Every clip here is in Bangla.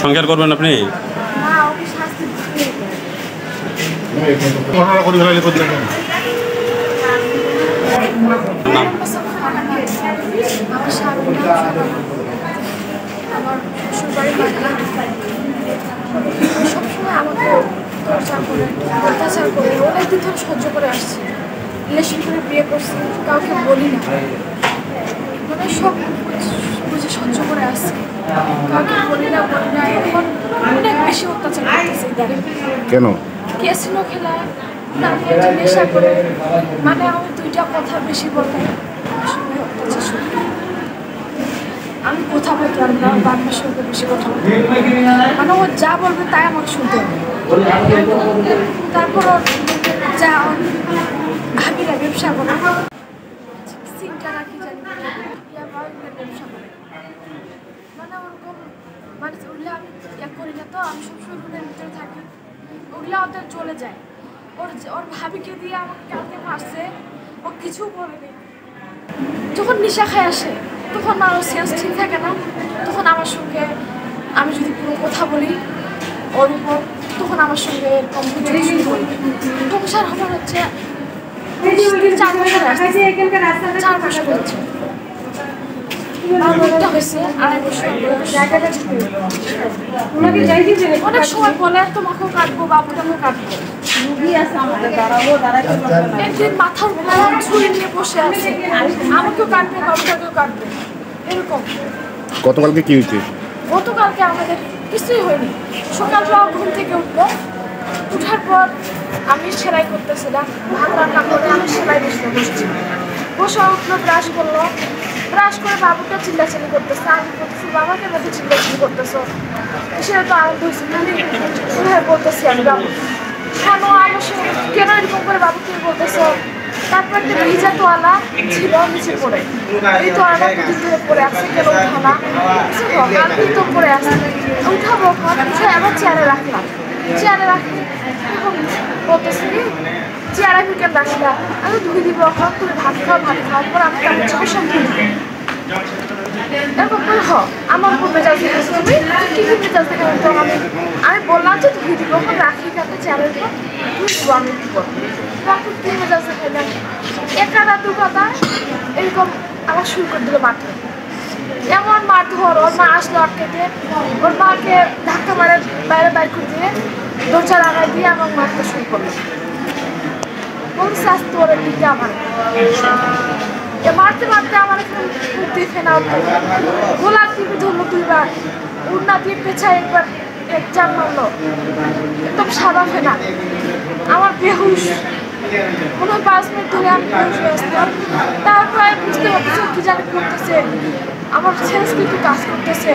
সংখ্যার করবেন আপনি আমার শ্বশুরবাড়ি সবসময় আমাকে টর্চার করে অত্যাচার করে অনেকদিন ধরে সহ্য করে আসছি। রিলেশন করে বিয়ে করছি, কাউকে বলি না, মানে সব বুঝে সহ্য করে আসছি, কাউকে বলি না। এখন অনেক বেশি অত্যাচার করতেছে ইদানিং। কেন? ক্যাসিনো খেলা, তারপরে নেশা করে, মানে আমি দুইটা কথা বেশি বলতে অত্যাচার শুনি। আমি কথা বলতাম না, বাবার সঙ্গে বেশি কথা বলতাম, মানে ও যা বলবে তাই আমাকে শুনতে হবে। তারপর যা ভাবিরা ব্যবসা করে, সিনটা রাখি জানি ব্যবসা করে, মানে ওরকম মানে ওগুলো আমি ইয়া করি না। তো আমি সবসময় রুমের ভিতরে থাকি, ওগুলো ওদের চলে যায়। ওর ভাবিকে দিয়ে আমাকে কালকে মারছে, ও কিছু বলেনি। যখন নেশা খায় আসে তখন আমার সেন্স ঠিক থাকে না, তখন আমার সঙ্গে আমি যদি কোনো কথা বলি ওর উপর, তখন আমার সঙ্গে এরকম সংসার আমার হচ্ছে 4 বছর আসছে, 4 বছর হচ্ছে। হয়েছে 2.5 বছর। অনেক সময় বলে তোমাকেও কাটবো, বাবুটাকেও কাটবো। একদিন মাথার উপর ছুরি নিয়ে বসে আছে, আমাকেও কাটবে, বাবুটাকেও কাটবে, এরকম। গতকালকে কি হয়েছে? গতকালকে আমাদের কিছুই হয়নি। সকালবেলা ঘুম থেকে উঠবো, উঠার পর আমি সেলাই করতেছিলাম, ভাত রান্না করে আমি সেলাই বসছি। বসে উঠলো, ব্রাশ করলো, ব্রাশ করে বাবুটা চিল্লাচিল্লি করতেছে। আমি বলতেছি বাবাকে মধ্যে চিল্লাচিল্লি করতেছো, সেটা তো আমি বলতেছি আমি বাবু কেন আমার সঙ্গে কেন এরকম করে বাবু তুমি বলতেছো। তারপর একটা ভিজা তোয়ালা ছিল নিচে পড়ে, এই তোয়ালাটা দুদিন ধরে পড়ে আসছে, কেন উঠালা কালকেই তো পড়ে আসছে, উঠাবো উঠে আবার চেয়ারে রাখলাম। চেয়ারে রাখি বলতেছি চেয়ারে কেন রাখলা, আমি ধুই দিব, এখন তুমি ভাত খাও, ভাত খাওয়ার পর আমি তাদের চোখের সামনে এরকম করে আমার উপর মেজাজ দেখেছো তুমি, কি কি মেজাজ দেখে আমি বললাম যে ধুই দিব, এখন রাখি কাছে চেয়ারের উপর ধুই দিব, আমি দিব। তখন কি মেজাজ দেখাইলাম, একটা দু কথা এরকম আমার শুরু করে দিল মাঠে। এমন মারধর, ওর মা আসলো আটকেতে, ওর মাকে ধাক্কা মারে বাইরে বাইর করে দিয়ে দরজা লাগাই দিয়ে আমার মারতে শুরু করলো। বলছে আসতে ওরা দিকে আমার মারতে মারতে আমার দিয়ে ফেনা উঠলো, গোলাপ টিপে ধরলো 2 বার, উড়না দিয়ে পেছায় একবার জাম মারলো, একদম সাদা ফেনা। আমার বেহুশ, মনে হয় 5 মিনিট ধরে আমি বেহুশ হয়ে আসতাম। তারপরে বুঝতে পারছি কি জানি করতেছে, আমার সেন্স কিন্তু কাজ করতেছে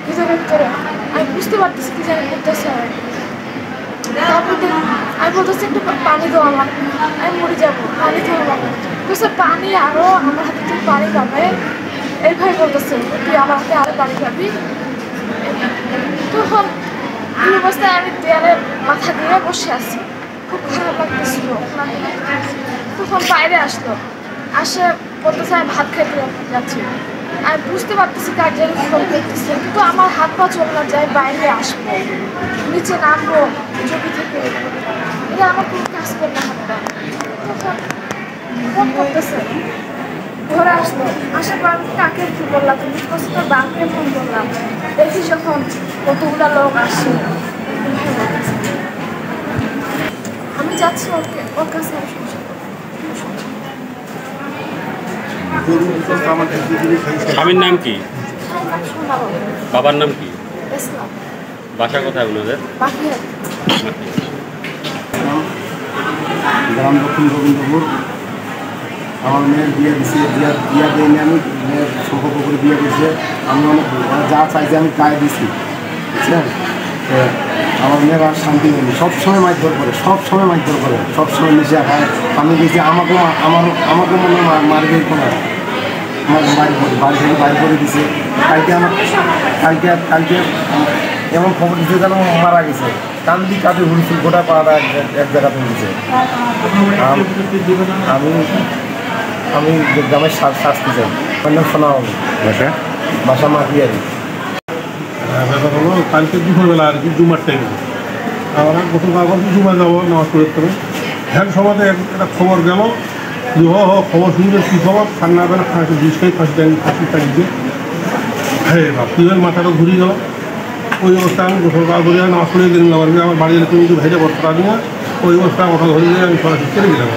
ভিতরে ভিতরে, আমি বুঝতে পারতেছি কি জানি করতেছে। তারপর আমি বলতেছি একটু পানি দাও আমার, আমি মরে যাবো, পানি দাও আমার। বলছে পানি আরো, আমার হাতে তুই পানি পাবে, এইভাবে বলতেছে তুই আমার হাতে আরো পানি পাবি। তখন এই অবস্থায় আমি দেয়ালে মাথা দিয়ে বসে আছি, খুব খারাপ লাগতেছিল। তখন বাইরে আসলো, আসে বলতেছে আমি ভাত খাইতে যাচ্ছি। আমি বুঝতে পারতেছি কাজের ফল করতেছে, কিন্তু আমার হাত পা চলে না যায়, বাইরে আসবো, নিচে নামবো জমি থেকে, এটা আমার কোনো কাজ করবে হাতটা। তখন ফোন করতেছে, ঘরে আসলো, আসার পর আমি কাকে ফোন করলাম, তুমি করছি তোর বাপকে ফোন করলাম। দেখি যখন কতগুলো লোক আসছে, আমি যাচ্ছি ওকে, ওর কাছে আমি সংসার করবো। স্বামীর নাম কি? বাবার নাম কি? বাসা কোথায় ওনাদের? গ্রাম দক্ষিণ গোবিন্দপুর। আমার মেয়ের বিয়ে দিচ্ছে, বিয়ে দিইনি আমি, মেয়ের সম্পর্ক করে বিয়ে করছে। আমি অনেক যা চাইছি আমি তাই দিচ্ছি, বুঝছেন। আমার মেয়ের আর শান্তি নেই, সবসময় মারধর করে, সবসময় মারধর করে, সবসময় নিচে খায়। আমি দেখছি আমাকে মনে মারবে কোনো আমার বাড়ি থেকে বাইর করে দিছে। কালকে এমন খবর দিচ্ছে যেন মারা গেছে। কান্দি কাঁদে হুলফুল গোটা পাড়া এক জায়গাতে হয়েছে। আমি গ্রামের শাস্তি চাই। আমার নাম শোনা হবে বাসা মাটিয়ারি। ব্যাপার হলো কালকে দুপুরবেলা আর কি জুমার টাইমে আমরা গতকাল জুমা যাবো নামাজ পড়তে হবে। হ্যাঁ সমাজে একটা খবর গেল যে খবর শুনলে কী খবর ঠান্ডা বেলা ফাঁসি 20টাই ফাঁসি তারিখে। হ্যাঁ বাপ কী হয় মাথাটা ঘুরিয়ে গেল। ওই অবস্থায় আমি গোসলকাল করে নামাজ পড়ে গেলাম। আমার বাড়ির কিন্তু ভেজে বস্তা নিয়ে ওই অবস্থায় কথা ধরে গিয়ে আমি সরাসরি চলে গেলাম।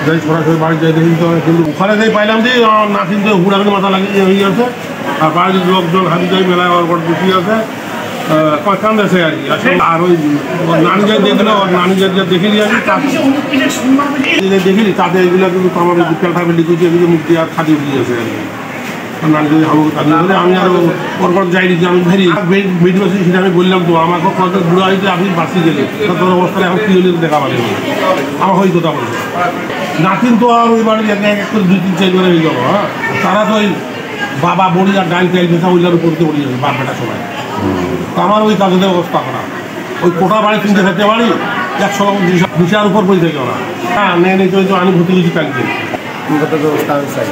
যাই সরাসরি বাড়ি যাই দেখি তো কিন্তু ওখানে যাই পাইলাম যে না কিন্তু হুড়াগুলো মাথা লাগিয়ে হয়ে গেছে। আর বাড়ির লোকজন হাবি যাই মেলায় আমার বড় দুটি আছে কান্দেছে আর কি। আর ওই নানি যাই দেখলো ওর নানি যাই দেখে নিয়ে আসি দেখিনি তাতে এগুলো কিন্তু আমার বিকাল টাইমে লিখেছি এগুলো মুক্তি আর খাদি উঠিয়ে গেছে আর কি। নানি যদি হাবু কাঁদিয়ে বলে আমি আরও পরপর যাইনি যে আমি ভেরি মেডিকেল সেটা আমি বললাম তো আমাকে কত বুড়ো হয়েছে আপনি বাঁচি গেলে তোর অবস্থায় এখন কী হলে দেখা পাবেন আমার ওই কথা বলছে। নাতিন তো আর ওই বাড়ি এক করে 2-3-4 করে হয়ে যাবো। হ্যাঁ তারা তো ওই বাবা বড়ি আর ডাইল টাইল ভেসা ওইলার উপর দিয়ে বলি যাবে বাপ বেটা সবাই। তো আমার ওই কাজের অবস্থা করা ওই কোটা বাড়ি কিনতে খেতে বাড়ি 100 উপর বই থেকে ওরা। হ্যাঁ নেই তো আমি ভর্তি গেছি কালকে ব্যবস্থা আমি চাই।